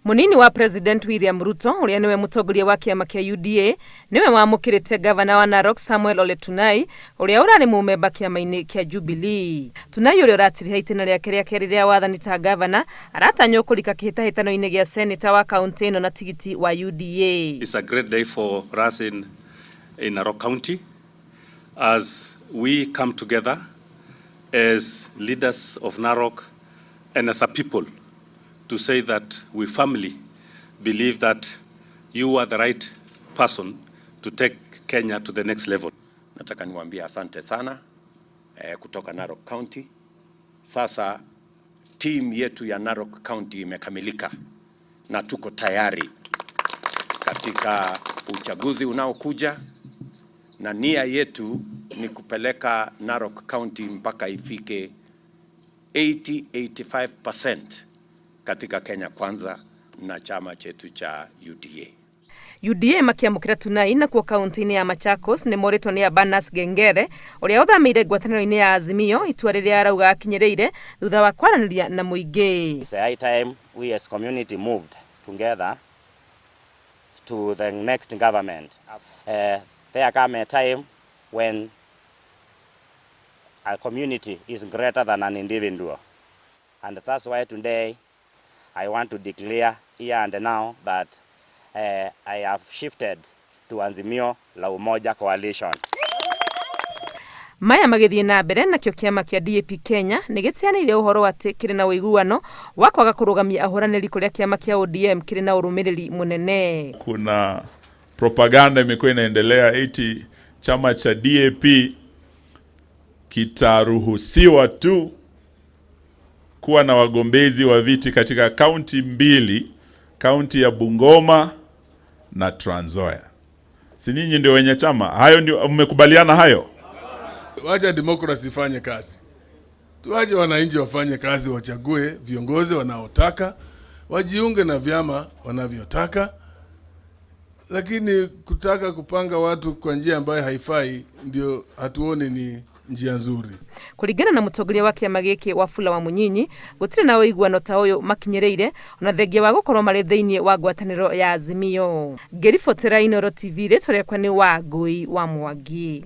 Munini wa President William Ruto uria niwe mutongoria wa kiama kia UDA niwe wamukirite gavana wa Narok Samuel Ole Tunai uria urari mumemba kiama-ini kia Jubilee. Tunai uria uratiriha itena riake ria keri ria wathani ta gavana aratanywo kurika kihitahitano-ini gia senator wa county ino na tigiti wa UDA. It's a great day for us in Narok County as we come together as leaders of Narok and as a people to say that we firmly believe that you are the right person to take Kenya to the next level. Nataka niwaambie asante sana kutoka Narok County. Sasa team yetu ya Narok County imekamilika na tuko tayari katika uchaguzi unaokuja, na nia yetu ni kupeleka Narok County mpaka ifike 85% katika Kenya kwanza na chama chetu cha UDA. UDA makiamukira Tunai na kwa kaunti-ini ya Machakos ni moritwo ni Abanas Gengere uria uthamire ngwataniro-ini ya Azimio itua riria arauga akinyereire thutha wa kwaraniria na muingi. It's a high time we as community moved together to the next government. There come a time when a community is greater than an individual, and that's why today I want to declare here and now that I have shifted to Azimio la Umoja Coalition. Maya magithie na mbere na kio kiama kia DAP Kenya nigitianiire uhoro ati kiri na uiguano wa kwaga kurugamia ahuraniri kuria kiama kia ODM kiri na urumiriri munene. Kuna propaganda imekuwa inaendelea eti chama cha DAP kitaruhusiwa tu kuwa na wagombezi wa viti katika kaunti mbili, kaunti ya Bungoma na Trans Nzoia. Si ninyi ndio wenye chama? Hayo ndio mmekubaliana hayo? Wacha demokrasi ifanye kazi. Tuache wananchi wafanye kazi, wachague viongozi wanaotaka, wajiunge na vyama wanavyotaka. Lakini kutaka kupanga watu kwa njia ambayo haifai ndio hatuoni ni njia nzuri. Kuringana na mutongoria wa kiama giki Wafula wa Munyinyi, gutire na uiguano ta uyu makinyereire ona thengia wa gukorwo mari thiini wa ngwataniro ya Azimio. Ngiribotera Inooro TV ritwa riakwa ni Wangui wa Mwangi.